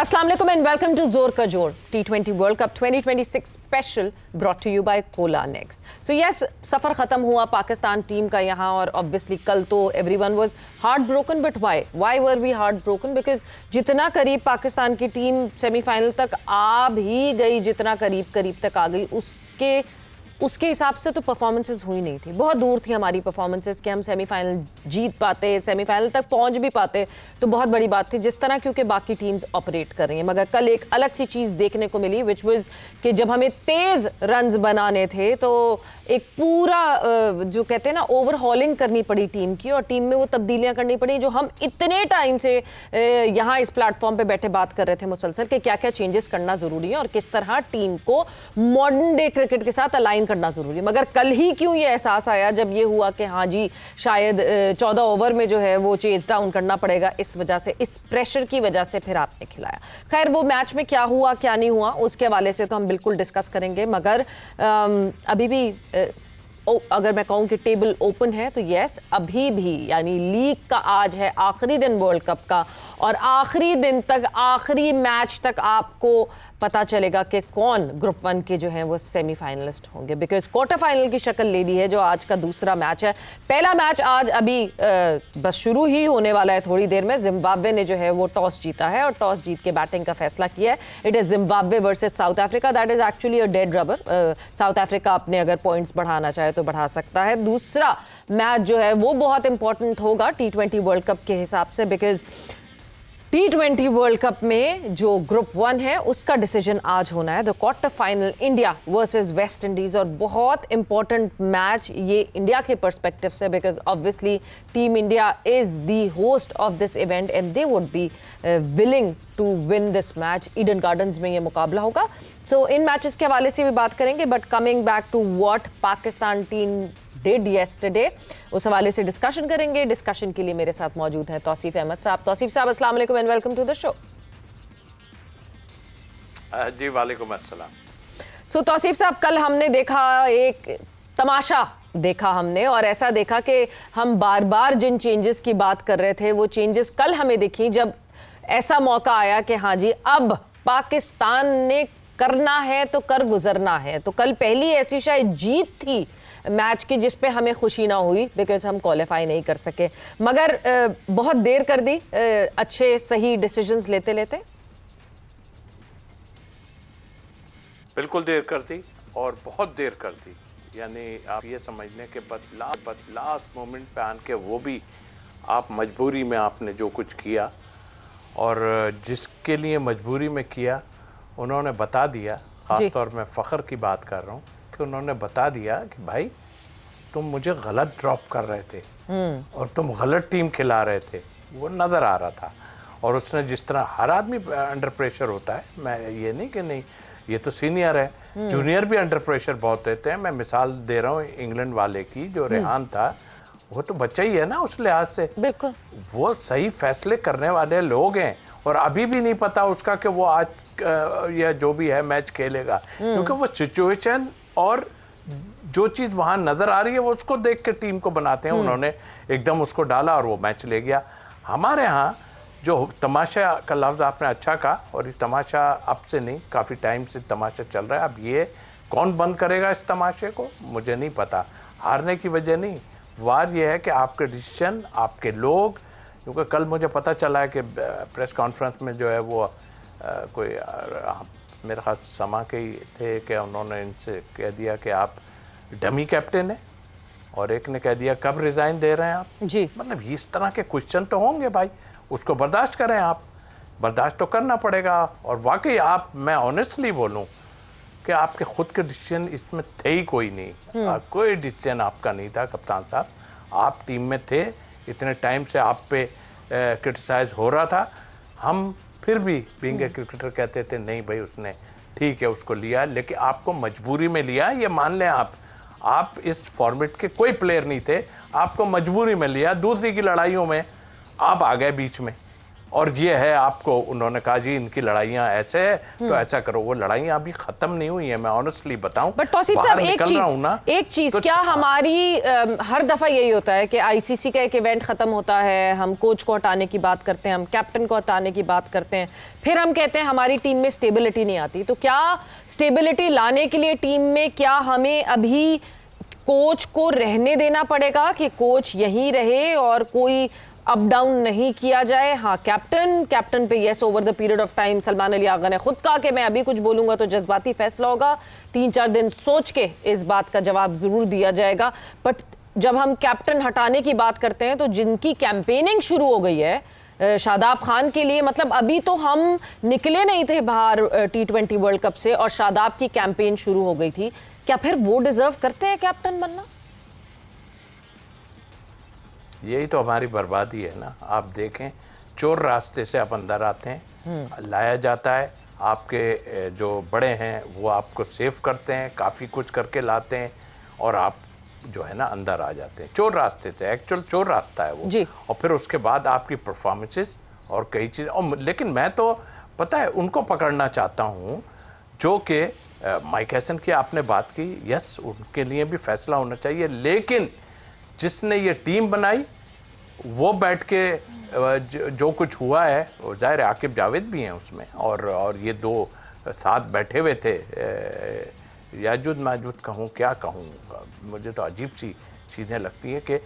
अस्सलाम वालेकुम and welcome to जोर का जोर T20 world cup 2026 special brought to you by cola next. So yes, सफ़र ख़त्म हुआ पाकिस्तान टीम का यहाँ, और ऑब्वियसली कल तो everyone was heart broken, but why were we heart broken? Because जितना करीब पाकिस्तान की टीम सेमीफाइनल तक आ भी गई, जितना करीब तक आ गई, उसके हिसाब से तो परफॉर्मेंसेस हुई नहीं थी। बहुत दूर थी हमारी परफॉर्मेंसेस कि हम सेमीफाइनल जीत पाते, सेमीफाइनल तक पहुंच भी पाते, तो बहुत बड़ी बात थी जिस तरह क्योंकि बाकी टीम्स ऑपरेट कर रही हैं। मगर कल एक अलग सी चीज़ देखने को मिली विच वाज कि जब हमें तेज़ रन्स बनाने थे तो एक पूरा जो कहते हैं ना ओवरहॉलिंग करनी पड़ी टीम की, और टीम में वो तब्दीलियाँ करनी पड़ी जो हम इतने टाइम से यहाँ इस प्लेटफॉर्म पर बैठे बात कर रहे थे मुसलसल कि क्या क्या चेंजेस करना ज़रूरी है और किस तरह टीम को मॉडर्न डे क्रिकेट के साथ अलाइन करना जरूरी है। मगर कल ही क्यों ये एहसास आया जब ये हुआ कि हाँ जी शायद 14 ओवर में जो है वो चेज डाउन करना पड़ेगा, इस वजह से, इस प्रेशर की वजह से फिर आपने खिलाया। खैर वो मैच में क्या हुआ क्या नहीं हुआ उसके हवाले से तो हम बिल्कुल डिस्कस करेंगे, मगर अभी भी अगर मैं कहूँ कि टेबल ओपन है तो यस, अभी भी यानी लीग का आज है आखिरी दिन वर्ल्ड कप का, और आखिरी दिन तक, आखिरी मैच तक आपको पता चलेगा कि कौन ग्रुप 1 के जो हैं वो सेमीफाइनलिस्ट होंगे, बिकॉज क्वार्टर फाइनल की शक्ल ले ली है जो आज का दूसरा मैच है। पहला मैच आज अभी बस शुरू ही होने वाला है थोड़ी देर में। जिम्बाब्वे ने जो है वो टॉस जीता है और टॉस जीत के बैटिंग का फैसला किया है। It is Zimbabwe versus south Africa, that is actually a dead rubber. South Africa अपने अगर पॉइंट्स बढ़ाना चाहे तो बढ़ा सकता है। दूसरा मैच जो है वो बहुत इंपॉर्टेंट होगा T20 वर्ल्ड कप के हिसाब से, बिकॉज T20 वर्ल्ड कप में जो ग्रुप 1 है उसका डिसीजन आज होना है। The quarter final India versus West Indies, और बहुत इंपॉर्टेंट मैच ये इंडिया के पर्सपेक्टिव से, because obviously team India is the host of this event and they would be willing to win this match. Eden Gardens में ये मुकाबला होगा। सो इन matches के हवाले से भी बात करेंगे, but coming back to what Pakistan team did yesterday, उस हवाले से डिस्कशन करेंगे। डिस्कशन के लिए मेरे साथ मौजूद हैं तौसीफ अहमद साहब। तौसीफ साहब अस्सलाम वालेकुम and welcome to the show. जी वालेकुम अस्सलाम। सो तौसीफ साहब, कल हमने देखा एक तमाशा देखा हमने, और ऐसा देखा कि हम बार बार जिन चेंजेस की बात कर रहे थे वो चेंजेस कल हमें दिखी जब ऐसा मौका आया कि हाँ जी अब पाकिस्तान ने करना है तो कर गुजरना है। तो कल पहली ऐसी शायद जीत थी मैच की जिस पे हमें खुशी ना हुई, बिकॉज हम क्वालिफाई नहीं कर सके, मगर बहुत देर कर दी अच्छे सही डिसीजंस लेते लेते। बिल्कुल देर कर दी और बहुत देर कर दी, यानी आप ये समझने के बाद लास्ट मोमेंट पे आन के वो भी आप मजबूरी में आपने जो कुछ किया, और जिसके लिए मजबूरी में किया उन्होंने बता दिया। ख़ासतौर में फ़ख्र की बात कर रहा हूँ कि उन्होंने बता दिया कि भाई तुम मुझे गलत ड्रॉप कर रहे थे और तुम गलत टीम खिला रहे थे, वो नज़र आ रहा था। और उसने जिस तरह, हर आदमी अंडर प्रेशर होता है, मैं ये नहीं कि नहीं, ये तो सीनियर है, जूनियर भी अंडर प्रेशर बहुत देते हैं। मैं मिसाल दे रहा हूँ इंग्लैंड वाले की, जो रेहान था, वो तो बच्चा ही है ना उस लिहाज से। बिल्कुल, वो सही फैसले करने वाले लोग हैं, और अभी भी नहीं पता उसका कि वो आज या जो भी है मैच खेलेगा, क्योंकि वो सिचुएशन और जो चीज़ वहाँ नज़र आ रही है वो उसको देख के टीम को बनाते हैं। उन्होंने एकदम उसको डाला और वो मैच ले गया। हमारे यहाँ जो तमाशा का लफ्ज़ आपने अच्छा कहा, और ये तमाशा अब से नहीं, काफ़ी टाइम से तमाशा चल रहा है। अब ये कौन बंद करेगा इस तमाशे को, मुझे नहीं पता। हारने की वजह नहीं, वार ये है कि आपके डिसीजन, आपके लोग, क्योंकि कल मुझे पता चला है कि प्रेस कॉन्फ्रेंस में जो है वो कोई मेरे ख़ास समा के ही थे कि उन्होंने इनसे कह दिया कि आप डमी कैप्टन हैं, और एक ने कह दिया कब रिज़ाइन दे रहे हैं आप जी। मतलब इस तरह के क्वेश्चन तो होंगे भाई, उसको बर्दाश्त करें, आप बर्दाश्त तो करना पड़ेगा। और वाकई आप, मैं ऑनेस्टली बोलूं कि आपके खुद के डिसीजन इसमें थे ही कोई नहीं, कोई डिसीजन आपका नहीं था कप्तान साहब। आप टीम में थे, इतने टाइम से आप पे क्रिटिसाइज हो रहा था, हम फिर भी बीइंग ए क्रिकेटर कहते थे नहीं भाई उसने ठीक है उसको लिया, लेकिन आपको मजबूरी में लिया, ये मान लें आप इस फॉर्मेट के कोई प्लेयर नहीं थे, आपको मजबूरी में लिया। दूसरी की लड़ाइयों में आप आ गए बीच में, और ये है आपको, उन्होंने कहा जी इनकी लड़ाइयाँ ऐसे है तो ऐसा करो। वो लड़ाइयाँ अभी खत्म नहीं हुई है, मैं ऑनेस्टली बताऊं। बट तौसीफ साहब एक चीज तो क्या हमारी हर दफा यही होता है कि आईसीसी का एक इवेंट खत्म होता है, हम कोच को हटाने की बात करते हैं, हम कैप्टन को हटाने की बात करते हैं, फिर हम कहते हैं हमारी टीम में स्टेबिलिटी नहीं आती। तो क्या स्टेबिलिटी लाने के लिए टीम में क्या हमें अभी कोच को रहने देना पड़ेगा कि कोच यहीं रहे और कोई अप डाउन नहीं किया जाए? हाँ, कैप्टन पे yes over the period of time Salman Ali Agha ने खुद कहा कि मैं अभी कुछ बोलूंगा तो जज्बाती फैसला होगा, 3-4 दिन सोच के इस बात का जवाब जरूर दिया जाएगा। बट जब हम कैप्टन हटाने की बात करते हैं तो जिनकी कैंपेनिंग शुरू हो गई है शादाब खान के लिए, मतलब अभी तो हम निकले नहीं थे बाहर T20 वर्ल्ड कप से और शादाब की कैंपेन शुरू हो गई थी, क्या फिर वो डिजर्व करते हैं कैप्टन बनना? यही तो हमारी बर्बादी है ना। आप देखें, चोर रास्ते से आप अंदर आते हैं, लाया जाता है, आपके जो बड़े हैं वो आपको सेव करते हैं, काफ़ी कुछ करके लाते हैं और आप जो है ना अंदर आ जाते हैं चोर रास्ते से। एक्चुअल चोर रास्ता है वो। और फिर उसके बाद आपकी परफॉर्मेंसेस और कई चीज़। और लेकिन मैं तो पता है उनको पकड़ना चाहता हूँ जो कि माइक हैसन की आपने बात की, यस उनके लिए भी फैसला होना चाहिए, लेकिन जिसने ये टीम बनाई वो बैठ के जो कुछ हुआ है, ज़ाहिर आकिब जावेद भी हैं उसमें, और ये दो साथ बैठे हुए थे, याजुद माजुद कहूँ क्या कहूँ, मुझे तो अजीब सी चीज़ें लगती हैं कि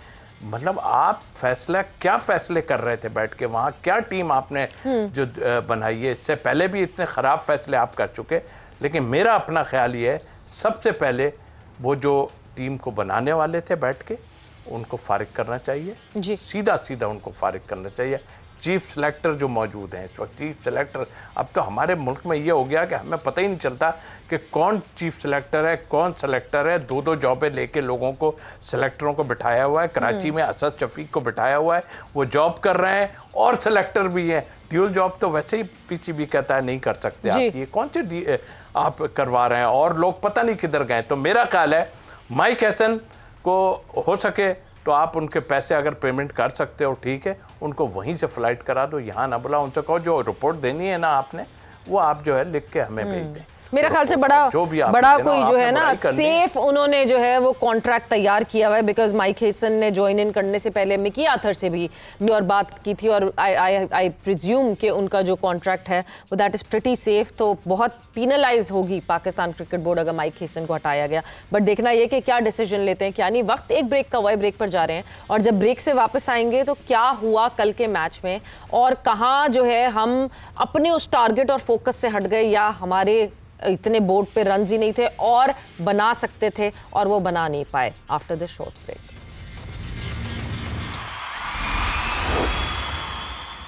मतलब आप क्या फैसले कर रहे थे बैठ के वहाँ, क्या टीम आपने जो बनाई है। इससे पहले भी इतने ख़राब फैसले आप कर चुके, लेकिन मेरा अपना ख्याल ये है सबसे पहले वो जो टीम को बनाने वाले थे बैठ के उनको फारिग करना चाहिए जी। सीधा उनको फारिग करना चाहिए। चीफ सेलेक्टर जो मौजूद हैं इस वक्त, चीफ सेलेक्टर, अब तो हमारे मुल्क में ये हो गया कि हमें पता ही नहीं चलता कि कौन चीफ सेलेक्टर है कौन सेलेक्टर है। 2-2 जॉबें लेके लोगों को, सेलेक्टरों को बिठाया हुआ है। कराची में असद शफीक को बिठाया हुआ है, वो जॉब कर रहे हैं और सेलेक्टर भी हैं। ड्यूल जॉब तो वैसे ही पीसीबी कहता है नहीं कर सकते आप, ये कौन सी आप करवा रहे हैं, और लोग पता नहीं किधर गए। तो मेरा ख्याल है माइक हैसन को हो सके तो आप उनके पैसे अगर पेमेंट कर सकते हो ठीक है, उनको वहीं से फ्लाइट करा दो, यहाँ ना बुलाओ। उनसे कहो जो रिपोर्ट देनी है ना आपने वो आप जो है लिख के हमें भेज दें। मेरे ख्याल से बड़ा कोई जो है ना सेफ उन्होंने जो है वो कॉन्ट्रैक्ट तैयार किया हुआ है, बिकॉज माइक हैसन ने ज्वाइन इन करने से पहले मिकी आर्थर से भी और बात की थी, और आई प्रिज्यूम कि उनका जो कॉन्ट्रैक्ट है वो दैट इज़ प्रिटी सेफ। तो बहुत पीनलाइज होगी पाकिस्तान क्रिकेट बोर्ड अगर माइक हैसन को हटाया गया। बट देखना ये कि क्या डिसीजन लेते हैं क्या नहीं। वक्त एक ब्रेक का हुआ है, ब्रेक पर जा रहे हैं, और जब ब्रेक से वापस आएंगे तो क्या हुआ कल के मैच में और कहाँ जो है हम अपने उस टारगेट और फोकस से हट गए, या हमारे इतने बोर्ड पे रन्स ही नहीं थे और बना सकते थे और वो बना नहीं पाए। After this short break.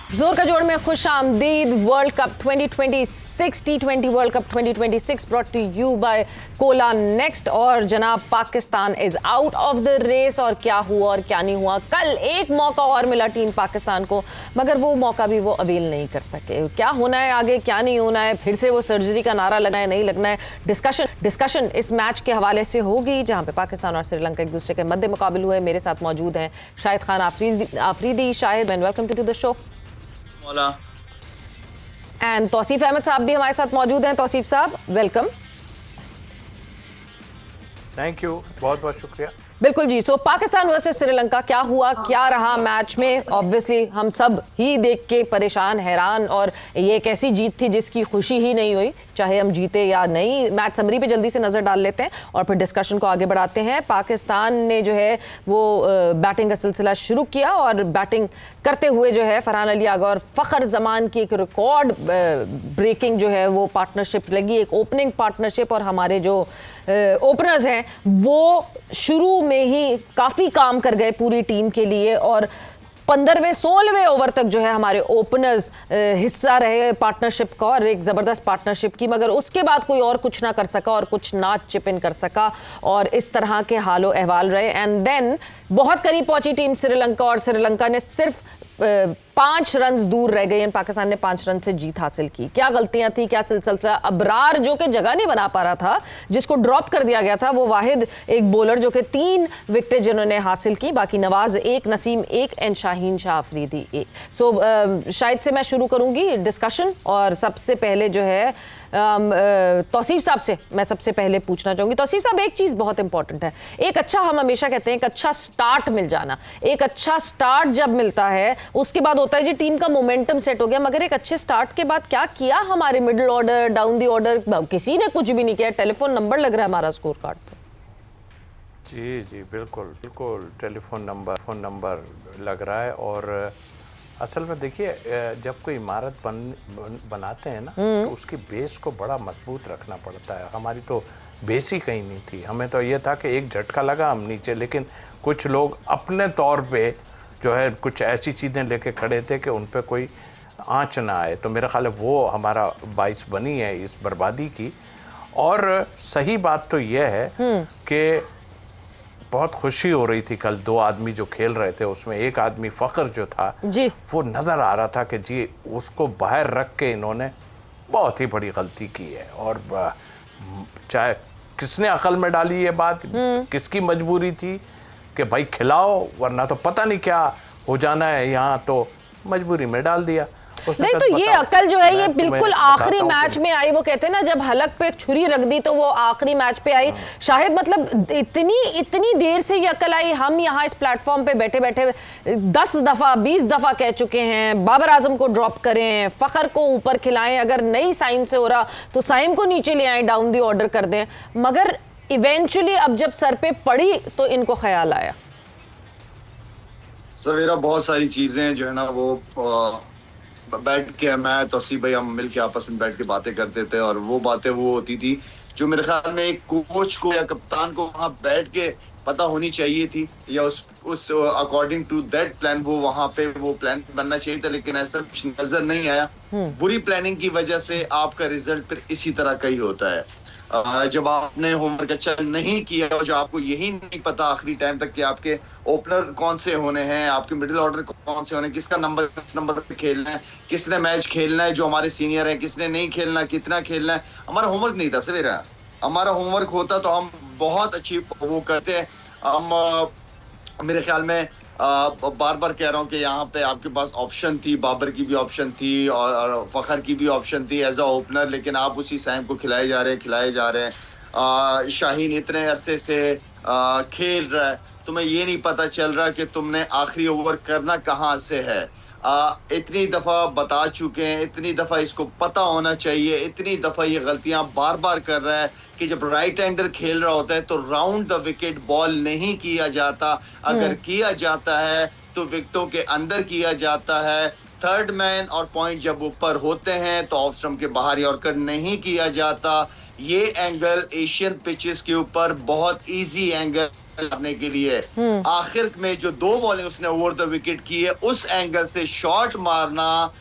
जोर का जोड़ में खुश आमदीद। World cup 2026 T20 world cup 2026 brought to you by cola next. और जनाब Pakistan is out of the race, और क्या हुआ और क्या नहीं हुआ। कल एक मौका और मिला टीम पाकिस्तान को, मगर वो मौका भी वो अवेल नहीं कर सके। क्या होना है आगे, क्या नहीं होना है, फिर से वो सर्जरी का नारा लगना है नहीं लगना है, डिस्कशन इस मैच के हवाले से होगी जहां पे पाकिस्तान और श्रीलंका एक दूसरे के मध्य मुकाबले हुए। मेरे साथ मौजूद हैं Shahid Khan Afridi. Shahid and welcome to the show. And Tauseef Ahmed साहब भी हमारे साथ मौजूद हैं। तौसीफ साहब वेलकम। थैंक यू, बहुत बहुत शुक्रिया। बिल्कुल जी। सो पाकिस्तान वर्सेस श्रीलंका, क्या हुआ क्या रहा मैच में? ऑब्वियसली हम सब ही देख के परेशान, हैरान, और ये एक ऐसी जीत थी जिसकी खुशी ही नहीं हुई चाहे हम जीते या नहीं। मैच समरी पे जल्दी से नजर डाल लेते हैं और फिर डिस्कशन को आगे बढ़ाते हैं। पाकिस्तान ने जो है वो बैटिंग का सिलसिला शुरू किया और बैटिंग करते हुए जो है फरहान अली आगा और फ़खर जमान की एक रिकॉर्ड ब्रेकिंग जो है वो पार्टनरशिप लगी, एक ओपनिंग पार्टनरशिप। और हमारे जो ओपनर्स हैं वो शुरू में ही काफ़ी काम कर गए पूरी टीम के लिए, और 15वें-16वें ओवर तक जो है हमारे ओपनर्स हिस्सा रहे पार्टनरशिप का, और एक ज़बरदस्त पार्टनरशिप की। मगर उसके बाद कोई और कुछ ना कर सका और कुछ ना चिप इन कर सका, और इस तरह के हालो अहवाल रहे। एंड देन बहुत करीब पहुंची टीम श्रीलंका, और श्रीलंका ने सिर्फ 5 रन दूर रह गए, पाकिस्तान ने 5 रन से जीत हासिल की। क्या गलतियां थी, क्या सिलसिला? अबरार जो कि जगह नहीं बना पा रहा था, जिसको ड्रॉप कर दिया गया था, वो वाहिद एक बॉलर जो कि 3 विकेटें जिन्होंने हासिल की, बाकी नवाज 1, नसीम 1 एंड शाहीन शाह अफरीदी 1। सो शायद से मैं शुरू करूंगी डिस्कशन, और सबसे पहले जो है तौसीफ साहब से मैं सबसे पहले पूछना चाहूंगी। तौसीफ साहब, एक चीज बहुत इंपॉर्टेंट है, एक अच्छा, हम हमेशा कहते हैं एक अच्छा स्टार्ट मिल जाना, एक अच्छा स्टार्ट जब मिलता है उसके बाद होता है जी टीम का मोमेंटम सेट हो गया, मगर एक अच्छे स्टार्ट के बाद क्या किया हमारे middle order, down the order, किसी ने कुछ भी नहीं किया। टेलीफोन नंबर लग रहा है हमारा स्कोर कार्ड पे। जी जी बिल्कुल बिल्कुल, टेलीफोन नंबर लग रहा है। और असल में देखिए, जब कोई इमारत बनाते हैं ना, तो उसकी बेस को बड़ा मजबूत रखना पड़ता है। हमारी तो बेस ही कहीं नहीं थी, हमें तो ये था कि एक झटका लगा हम नीचे, लेकिन कुछ लोग अपने तौर पे जो है कुछ ऐसी चीज़ें लेके खड़े थे कि उन पे कोई आँच ना आए। तो मेरा ख्याल है वो हमारा बाइस बनी है इस बर्बादी की। और सही बात तो यह है कि बहुत खुशी हो रही थी कल, 2 आदमी जो खेल रहे थे उसमें एक आदमी फ़ख्र जो था जी, वो नज़र आ रहा था कि जी उसको बाहर रख के इन्होंने बहुत ही बड़ी गलती की है। और चाहे किसने अकल में डाली ये बात, किसकी मजबूरी थी कि भाई खिलाओ वरना तो पता नहीं क्या हो जाना है, यहाँ तो मजबूरी में डाल दिया। नहीं तो ये अकल जो है ये बिल्कुल आखिरी मैच में आई। वो कहते हैं ना, जब हलक पे एक छुरी रख दी तो वो आखिरी मैच पे आई। शायद मतलब इतनी देर से ये अकल आई। हम यहाँ इस प्लेटफॉर्म पे बैठे बैठे 10 दफा 20 दफा कह चुके हैं, बाबर आजम को ड्रॉप करें, फखर को ऊपर खिलाएं, अगर नहीं साइम से हो रहा तो साइम को नीचे ले आए, डाउन दी ऑर्डर कर दें। मगर इवेंचुअली अब जब सर पे पड़ी तो इनको ख्याल आया। सवेरा बहुत सारी चीजें जो है ना, वो बैठ के मैं तौसीफ भाई हम मिल के आपस में बैठ के बातें करते थे, और वो बातें वो होती थी जो मेरे ख्याल में एक कोच को या कप्तान को वहां बैठ के पता होनी चाहिए थी, या उस अकॉर्डिंग टू दैट प्लान वो वहां पे वो प्लान बनना चाहिए था। लेकिन ऐसा कुछ नजर नहीं आया। बुरी प्लानिंग की वजह से आपका रिजल्ट फिर इसी तरह का ही होता है। जब आपने होमवर्क अच्छा नहीं किया, जो आपको यही नहीं पता आखिरी टाइम तक कि आपके ओपनर कौन से होने हैं, आपके मिडिल ऑर्डर कौन से होने, किस नंबर पे खेलना है, किसने मैच खेलना है, जो हमारे सीनियर है किसने नहीं खेलना, कितना खेलना है, हमारा होमवर्क नहीं था सवेरा। हमारा होमवर्क होता तो हम बहुत अच्छी वो करते हैं। हम मेरे ख्याल में बार बार कह रहा हूँ कि यहाँ पे आपके पास ऑप्शन थी, बाबर की भी ऑप्शन थी और फखर की भी ऑप्शन थी एज अ ओपनर, लेकिन आप उसी सैम को खिलाए जा रहे हैं। शाहीन इतने अरसे से खेल रहा है, तुम्हें ये नहीं पता चल रहा कि तुमने आखिरी ओवर करना कहाँ से है। इतनी दफा बता चुके हैं, इतनी दफा इसको पता होना चाहिए, इतनी दफा ये गलतियां बार बार कर रहा है कि जब राइट हैंडर खेल रहा होता है तो राउंड द विकेट बॉल नहीं किया जाता। अगर किया जाता है तो विकेटों के अंदर किया जाता है। थर्ड मैन और पॉइंट जब ऊपर होते हैं तो ऑफ स्टंप के बाहर यॉर्कर नहीं किया जाता। ये एंगल एशियन पिचेस के ऊपर बहुत इजी एंगल करने के लिए, आखिर में जो 2 बॉलें उसने ओवर द विकेट की है, उस एंगल से शॉट मारना,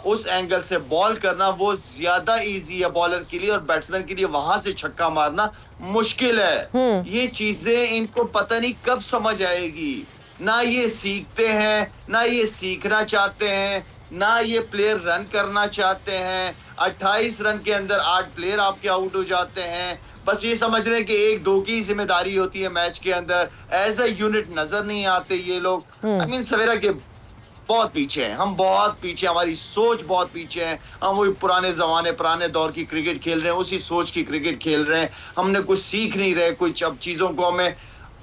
उस एंगल से बॉल करना वो ज्यादा इजी है बॉलर के लिए, और बैट्समैन के लिए वहां से छक्का मारना मुश्किल है। ये चीजें इनको पता नहीं कब समझ आएगी। ना ये सीखते हैं, ना ये सीखना चाहते हैं, ना ये प्लेयर रन करना चाहते हैं। 28 रन के अंदर 8 प्लेयर आपके आउट हो जाते हैं। बस ये समझ रहे हैं कि 1-2 की जिम्मेदारी होती है मैच के अंदर। एज अ यूनिट नजर नहीं आते ये लोग। आई मीन सवेरा के बहुत पीछे हैं, हम बहुत पीछे, हमारी सोच बहुत पीछे है। हम वही पुराने जमाने पुराने दौर की क्रिकेट खेल रहे हैं, उसी सोच की क्रिकेट खेल रहे हैं। हमने कुछ सीख नहीं रहे, कुछ अब चीजों को हमें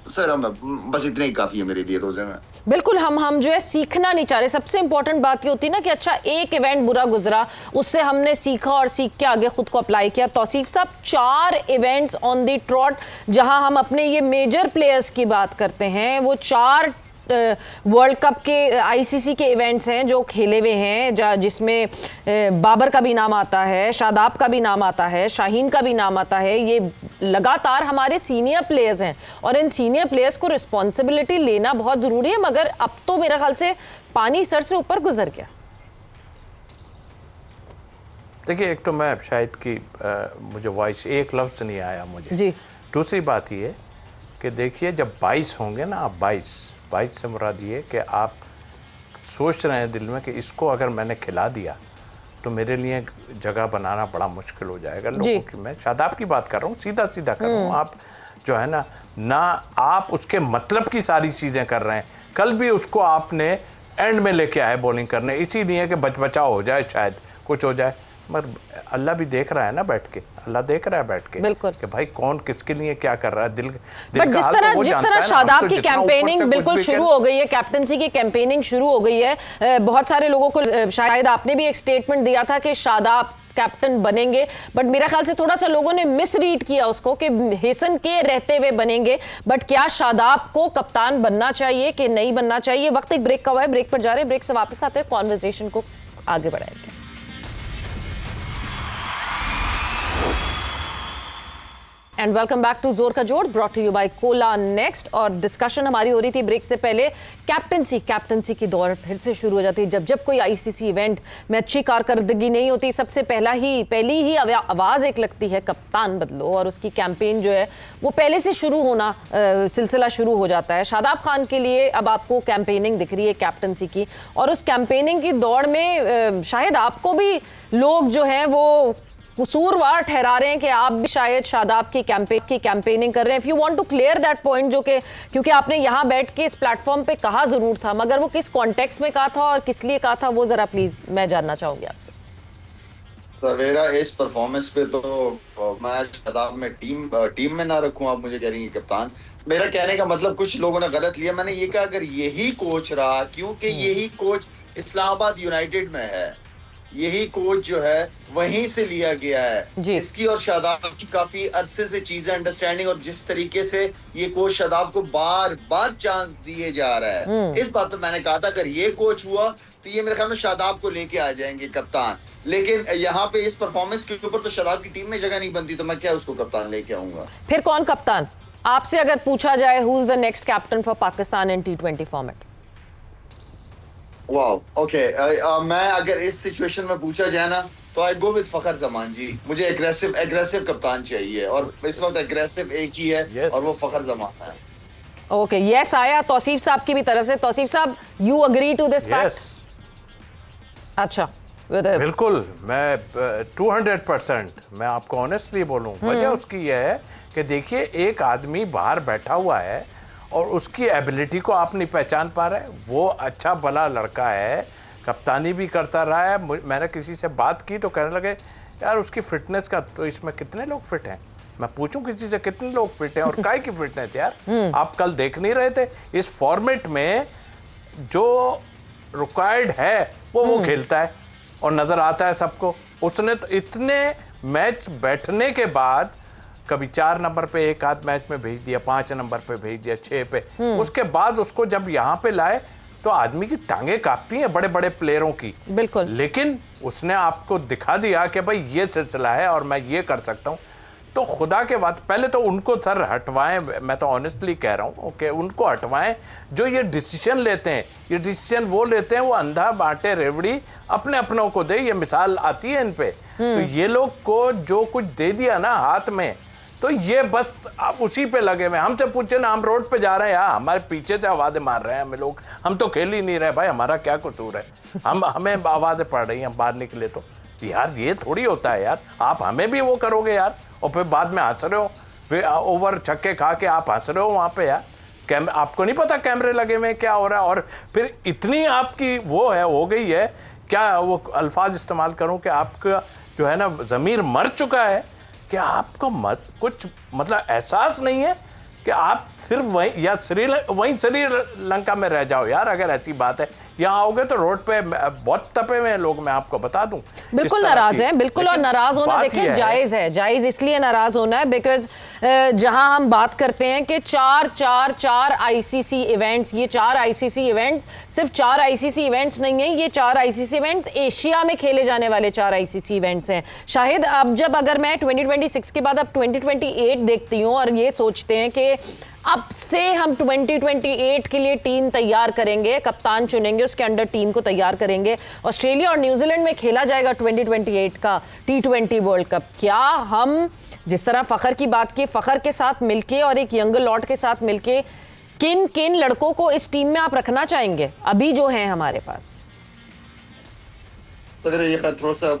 सर हम बस इतने ही काफी है मेरे लिए रोजे में। बिल्कुल, हम जो है सीखना नहीं चाह रहे। सबसे इंपॉर्टेंट बात ये होती है ना कि अच्छा एक इवेंट बुरा गुजरा, उससे हमने सीखा और सीख के आगे खुद को अप्लाई किया। तौसीफ साहब, 4 इवेंट्स ऑन द ट्रॉट, जहां हम अपने ये मेजर प्लेयर्स की बात करते हैं, वो 4 वर्ल्ड कप के आईसीसी के इवेंट्स हैं जो खेले हुए हैं, जिसमें बाबर का भी नाम आता है, शादाब का भी नाम आता है, शाहीन का भी नाम आता है। ये लगातार हमारे सीनियर प्लेयर्स हैं और इन सीनियर प्लेयर्स को रिस्पॉन्सिबिलिटी लेना बहुत ज़रूरी है, मगर अब तो मेरे ख्याल से पानी सर से ऊपर गुजर गया। देखिए, एक तो मैं शायद कि मुझे वॉइस एक लफ्ज़ नहीं आया मुझे जी। दूसरी बात ये कि देखिए, जब 22 होंगे ना, आप 22 से मुराद ये कि आप सोच रहे हैं दिल में कि इसको अगर मैंने खिला दिया तो मेरे लिए जगह बनाना बड़ा मुश्किल हो जाएगा लोगों की। मैं शादाब की बात कर रहा हूँ, सीधा सीधा कर रहा हूँ। आप जो है ना आप उसके मतलब की सारी चीज़ें कर रहे हैं। कल भी उसको आपने एंड में लेके आए बॉलिंग करने, इसीलिए कि बचाव हो जाए, शायद कुछ हो जाए। मगर अल्लाह भी देख रहा है ना बैठ के, अल्लाह देख रहा है बैठ के बिल्कुल कि भाई कौन किसके लिए क्या कर रहा है। दिल बट जिस तरह शादाब की कैंपेनिंग बिल्कुल शुरू हो गई है, कैप्टनसी की कैंपेनिंग शुरू हो गई है, बहुत सारे लोगों को, शायद आपने भी एक स्टेटमेंट दिया था कि शादाब कैप्टन बनेंगे, बट मेरा ख्याल से थोड़ा सा लोगों ने मिस रीड किया उसको कि हेसन के रहते हुए बनेंगे। बट क्या शादाब को कप्तान बनना चाहिए कि नहीं बनना चाहिए? वक्त एक ब्रेक का हुआ है, ब्रेक पर जा रहे हैं, ब्रेक से वापस आते हैं, कॉन्वर्सेशन को आगे बढ़ाएंगे। एंड वेलकम बैक टू जोर का जोड़, brought to you by cola next. और डिस्कशन हमारी हो रही थी ब्रेक से पहले, कैप्टनसी की दौड़ फिर से शुरू हो जाती है जब कोई आईसीसी इवेंट में अच्छी कारकर्दगी नहीं होती। सबसे पहली ही आवाज़ एक लगती है कप्तान बदलो, और उसकी कैंपेन जो है वो पहले से शुरू होना सिलसिला शुरू हो जाता है। शादाब खान के लिए अब आपको कैंपेनिंग दिख रही है कैप्टनसी की, और उस कैंपेनिंग की दौड़ में शायद आपको भी लोग जो हैं वो कसूरवार ठहरा रहे हैं कि आप भी शायद शादाब की कैंपेनिंग कर रहे हैं। If you want to clear that point, जो कि क्योंकि आपने यहां बैठ के इस प्लेटफॉर्म पे कहा जरूर था, मगर वो किस कॉन्टेक्स्ट में कहा था और किस लिए कहा था, वो जरा प्लीज मैं जानना चाहूंगी आपसे। मेरा इस परफॉर्मेंस पे तो मैं शादाब में टीम में ना रखूं, आप मुझे कह रही हैं कप्तान। मेरा कहने का मतलब कुछ लोगों ने गलत लिया। मैंने ये कहा अगर यही कोच रहा, क्योंकि यही कोच इस्लामाबाद यूनाइटेड में है, यही कोच जो है वहीं से लिया गया है। इसकी और शादाब की काफी अरसे से चीजें अंडरस्टैंडिंग, और जिस तरीके से ये कोच शादाब को बार बार चांस दिए जा रहा है, इस बात पे मैंने कहा था अगर ये कोच हुआ तो ये मेरे ख्याल में शादाब को लेके आ जाएंगे कप्तान। लेकिन यहाँ पे इस परफॉर्मेंस के ऊपर तो शादाब की टीम में जगह नहीं बनती, तो मैं क्या उसको कप्तान लेके आऊंगा? फिर कौन कप्तान? आपसे अगर पूछा जाए who is the next captain for Pakistan in T20 format? Wow, okay, मैं अगर इस सिचुएशन में पूछा जाए ना तो आई गो विद फखर जमान जी। मुझे एग्रेसिव कप्तान चाहिए, और इस वक्त एग्रेसिव एक ही है, और वो फखर जमान है। ओके, यस आया तौसीफ साहब की भी तरफ से। तौसीफ साहब, you agree to this fact? अच्छा, बिल्कुल, मैं 200% मैं आपको ऑनेस्टली बोलूं, वजह उसकी यह है कि देखिए एक आदमी बाहर बैठा हुआ है और उसकी एबिलिटी को आप नहीं पहचान पा रहे। वो अच्छा भला लड़का है, कप्तानी भी करता रहा है। मैंने किसी से बात की तो कहने लगे यार उसकी फिटनेस का तो इसमें कितने लोग फिट हैं। मैं पूछूं किसी से कितने लोग फिट हैं और काय की फिटनेस यार? आप कल देख नहीं रहे थे इस फॉर्मेट में जो रिक्वायर्ड है वो खेलता है और नजर आता है सबको। उसने तो इतने मैच बैठने के बाद कभी 4 नंबर पे एक आध मैच में भेज दिया, 5 नंबर पे भेज दिया, 6 पे, उसके बाद उसको जब यहाँ पे लाए तो आदमी की टांगे कांपती हैं बड़े बड़े प्लेयरों की। बिल्कुल। लेकिन उसने आपको दिखा दिया कि भाई ये सिलसिला है और मैं ये कर सकता हूँ। तो खुदा के बाद पहले तो उनको सर हटवाएं, मैं तो ऑनेस्टली कह रहा हूँ, ओके, उनको हटवाएं जो ये डिसीजन लेते हैं। ये डिसीजन वो लेते हैं, वो अंधा बांटे रेवड़ी अपने अपनों को दे, ये मिसाल आती है इन पे। तो ये लोग को जो कुछ दे दिया ना हाथ में, तो ये बस अब उसी पे लगे हुए। हमसे पूछे ना, हम रोड पे जा रहे हैं यार, हमारे पीछे से आवाजें मार रहे हैं हमें लोग, हम तो खेल ही नहीं रहे भाई, हमारा क्या कसूर है? हमें आवाजें पड़ रही हैं, हम बाहर निकले तो यार ये थोड़ी होता है यार। आप हमें भी वो करोगे यार, और फिर बाद में हंस रहे हो, फिर ओवर छक्के खा के आप हंस रहे हो वहां पे यार। आपको नहीं पता कैमरे लगे हुए क्या हो रहा है? और फिर इतनी आपकी वो है हो गई है, क्या वो अल्फाज इस्तेमाल करूं कि आपका जो है ना ज़मीर मर चुका है कि आपको कुछ मतलब एहसास नहीं है कि आप सिर्फ वहीं श्रीलंका में रह जाओ यार। अगर ऐसी बात है, यहाँ आओगे तो रोड पे बहुत तपे हुए हैं लोग, मैं आपको बता दूं। बिल्कुल नाराज हैं, बिल्कुल। और नाराज होना देखिए जायज है, जायज इसलिए नाराज होना है बिकॉज जहां हम बात करते हैं कि चार आईसीसी इवेंट्स, ये 4 आईसीसी इवेंट्स सिर्फ 4 आईसीसी इवेंट्स नहीं है, ये 4 आईसीसी इवेंट्स एशिया में खेले जाने वाले 4 आईसीसी इवेंट्स हैं। शायद अब जब अगर मैं 2026 के बाद अब 2028 देखती हूँ और ये सोचते हैं कि अब से हम 2028 के लिए टीम तैयार करेंगे, कप्तान चुनेंगे, उसके अंडर टीम को तैयार करेंगे। ऑस्ट्रेलिया और न्यूजीलैंड में खेला जाएगा 2028 का T20 वर्ल्ड कप। क्या हम जिस तरह फ़खर की बात की, फ़खर के साथ मिलके और एक यंगर लॉट के साथ मिलके किन किन लड़कों को इस टीम में आप रखना चाहेंगे अभी जो हैं हमारे पास? सर ये थोड़ा सा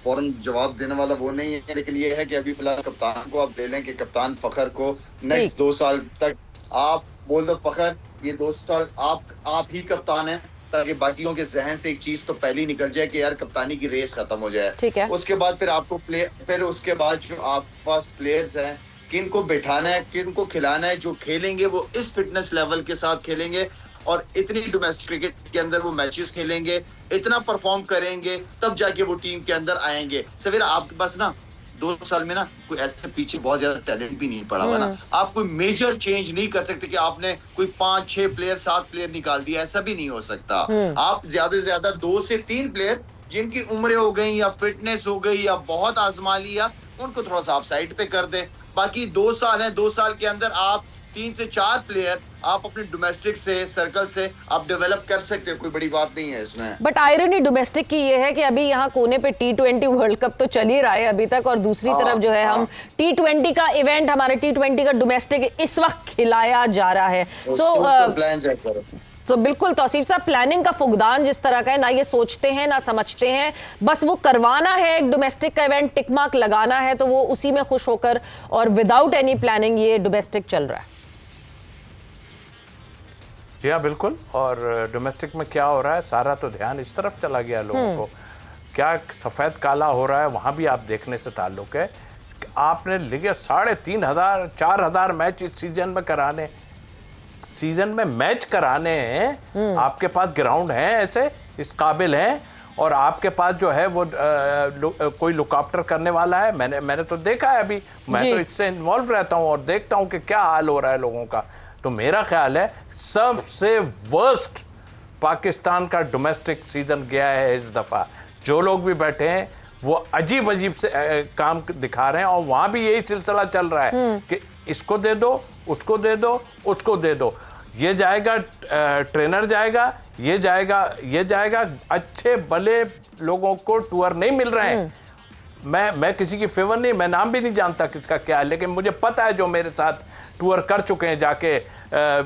फौरन जवाब देने वाला वो नहीं है, लेकिन ये है कि अभी फिलहाल कप्तान को आप ले लें कि कप्तान फखर को नेक्स्ट 2 साल तक आप बोल दो फखर ये 2 साल आप ही कप्तान हैं, ताकि बाकियों के जहन से एक चीज तो पहले निकल जाए कि यार कप्तानी की रेस खत्म हो जाए। ठीक है। उसके बाद फिर आपको फिर उसके बाद जो आप पास प्लेयर्स हैं, किन को बिठाना है, किन को खिलाना है, जो खेलेंगे वो इस फिटनेस लेवल के साथ खेलेंगे और इतनी डोमेस्टिक क्रिकेट के अंदर वो मैचेस खेलेंगे, इतना परफॉर्म करेंगे, तब जाके वो टीम के अंदर आएंगे। सवेरा आपके पास ना 2 साल में ना कोई ऐसे पीछे बहुत ज्यादा टैलेंट भी नहीं पड़ा हुआ ना, आप कोई मेजर चेंज नहीं कर सकते कि आपने कोई 5-6 प्लेयर 7 प्लेयर निकाल दिया, ऐसा भी नहीं हो सकता। आप ज्यादा से ज्यादा 2 से 3 प्लेयर जिनकी उम्रें हो गई या फिटनेस हो गई या बहुत आजमा लिया, उनको थोड़ा सा आप साइड पे कर दें। बाकी 2 साल है, 2 साल के अंदर आप 3 से 4 प्लेयर आप अपने डोमेस्टिक से सर्कल से आप डेवलप कर सकते हो, कोई बड़ी बात नहीं है इसमें। बट आयरनी डोमेस्टिक की ये है कि अभी यहाँ कोने पे T20 वर्ल्ड कप तो चल ही रहा है अभी तक, और दूसरी तरफ जो है हम T20 का इवेंट, हमारे T20 का डोमेस्टिक इस वक्त खिलाया जा रहा है। तो बिल्कुल तौसीफ साहब, प्लानिंग का फुकदान जिस तरह का है, ना ये सोचते हैं ना समझते हैं, बस वो करवाना है एक डोमेस्टिक का इवेंट, टिक मार्क लगाना है, तो वो उसी में खुश होकर और विदाउट एनी प्लानिंग ये डोमेस्टिक चल रहा है। जी हाँ बिल्कुल। और डोमेस्टिक में क्या हो रहा है, सारा तो ध्यान इस तरफ चला गया लोगों को, क्या सफ़ेद काला हो रहा है वहाँ भी आप देखने से ताल्लुक़ है। आपने लिखे 3,500 4,000 मैच इस सीजन में कराने, सीजन में मैच कराने हैं, आपके पास ग्राउंड है ऐसे इस काबिल हैं, और आपके पास जो है वो कोई लुक आफ्टर करने वाला है। मैंने तो देखा है, अभी मैं तो इससे इन्वॉल्व रहता हूँ और देखता हूँ कि क्या हाल हो रहा है लोगों का। तो मेरा ख्याल है सबसे वर्स्ट पाकिस्तान का डोमेस्टिक सीजन गया है इस दफ़ा। जो लोग भी बैठे हैं वो अजीब अजीब से काम दिखा रहे हैं, और वहाँ भी यही सिलसिला चल रहा है कि इसको दे दो, उसको दे दो, उसको दे दो, ये जाएगा ट्रेनर जाएगा, ये जाएगा। अच्छे भले लोगों को टूर नहीं मिल रहे हैं। मैं किसी की फेवर नहीं, मैं नाम भी नहीं जानता किसका क्या है, लेकिन मुझे पता है जो मेरे साथ टूर कर चुके हैं जाके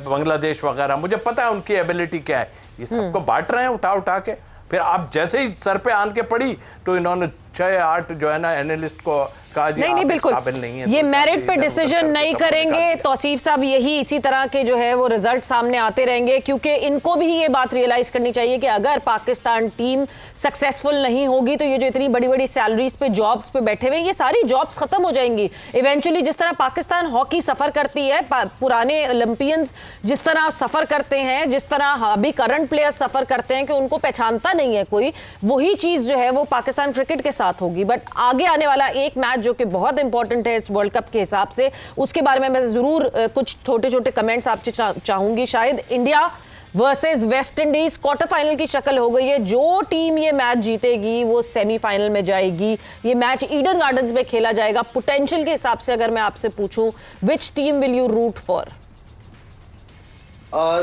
बांग्लादेश वगैरह, मुझे पता है उनकी एबिलिटी क्या है। ये सबको बांट रहे हैं उठा के। फिर आप जैसे ही सर पे आन के पड़ी तो इन्होंने 6-8 जो है ना एनालिस्ट को कहा जी नहीं बिल्कुल नहीं है, ये तो मेरिट पे डिसीजन नहीं करेंगे तौसीफ साहब, यही इसी तरह के जो है वो रिजल्ट सामने आते रहेंगे, क्योंकि इनको भी ये बात रियलाइज करनी चाहिए कि अगर पाकिस्तान टीम सक्सेसफुल नहीं होगी तो ये जो इतनी बड़ी बड़ी सैलरीज पे जॉब्स पे बैठे हुए ये सारी जॉब्स खत्म हो जाएंगी इवेंचुअली। जिस तरह पाकिस्तान हॉकी सफर करती है, पुराने ओलंपियंस जिस तरह सफर करते हैं, जिस तरह अभी करंट प्लेयर्स सफर करते हैं कि उनको पहचानता नहीं है कोई, वही चीज जो है वो पाकिस्तान क्रिकेट के साथ होगी। बट आगे आने वाला एक मैच जो कि बहुत इंपॉर्टेंट है इस वर्ल्ड कप के हिसाब से, उसके बारे में मैं जरूर कुछ छोटे छोटे कमेंट्स आपसे चाहूंगी। शायद India versus West Indies quarter final की शक्ल हो गई है। जो टीम ये मैच जीतेगी वो सेमीफाइनल में जाएगी। ये मैच ईडन गार्डन्स में खेला जाएगा। पोटेंशियल के हिसाब से अगर मैं आपसे पूछूं, which team will you root for?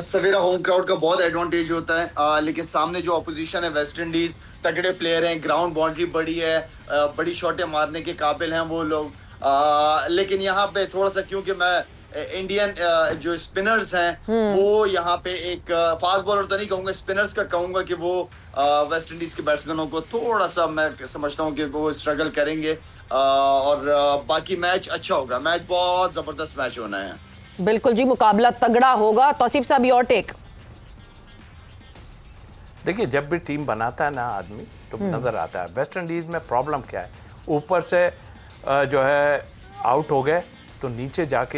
सवेरा होम क्राउड का बहुत एडवांटेज होता है, लेकिन सामने जो ऑपोजिशन है वेस्ट इंडीज, तगड़े प्लेयर हैं, ग्राउंड बाउंड्री बड़ी है, बड़ी शॉटें मारने के काबिल हैं वो लोग। लेकिन यहाँ पे थोड़ा सा, क्योंकि मैं इंडियन जो स्पिनर्स हैं वो यहाँ पे एक फास्ट बॉलर तो नहीं कहूंगा, स्पिनर्स का कहूंगा कि वो वेस्ट इंडीज के बैट्समैनों को थोड़ा सा मैं समझता हूँ कि वो स्ट्रगल करेंगे, और बाकी मैच अच्छा होगा। मैच बहुत जबरदस्त मैच होना है। बिल्कुल जी, मुकाबला तगड़ा होगा। तौसीफ साहब, योर टेक? देखिए, जब भी टीम बनाता है ना आदमी तो नजर आता है वेस्ट इंडीज में प्रॉब्लम क्या है। ऊपर से जो है आउट हो गए तो नीचे जाके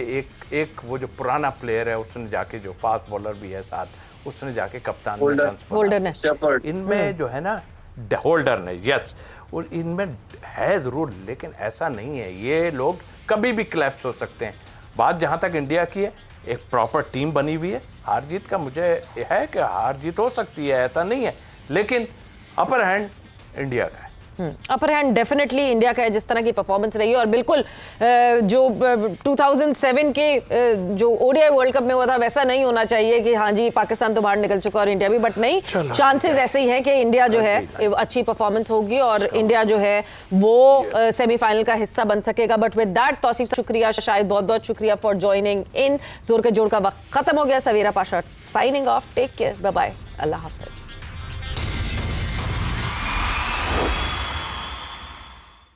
एक वो जो पुराना प्लेयर है उसने जाके, जो फास्ट बॉलर भी है साथ, उसने जाके कप्तान होल्डर ने, इनमें जो है ना होल्डर ने, यस, और इनमें है जरूर, लेकिन ऐसा नहीं है। ये लोग कभी भी क्लैप्स हो सकते हैं। बात जहाँ तक इंडिया की है, एक प्रॉपर टीम बनी हुई है। हार जीत का मुझे है कि हार जीत हो सकती है, ऐसा नहीं है, लेकिन अपर हैंड इंडिया का है। अपर हैंड डेफिनेटली इंडिया का है, जिस तरह की परफॉर्मेंस रही है। और बिल्कुल जो 2007 के जो ओडीआई वर्ल्ड कप में हुआ था वैसा नहीं होना चाहिए कि हाँ जी पाकिस्तान तो बाहर निकल चुका और इंडिया भी, बट नहीं, चांसेस ऐसे ही है कि इंडिया जो है अच्छी परफॉर्मेंस होगी और इंडिया जो है वो सेमीफाइनल का हिस्सा बन सकेगा। बट विद दैट तौसीफ शुक्रिया, शाहिद बहुत बहुत शुक्रिया फॉर ज्वाइनिंग इन। जोर का जोड़ का वक्त खत्म हो गया। Savera Pasha signing off, take care, bye bye, अल्लाह हाफिज।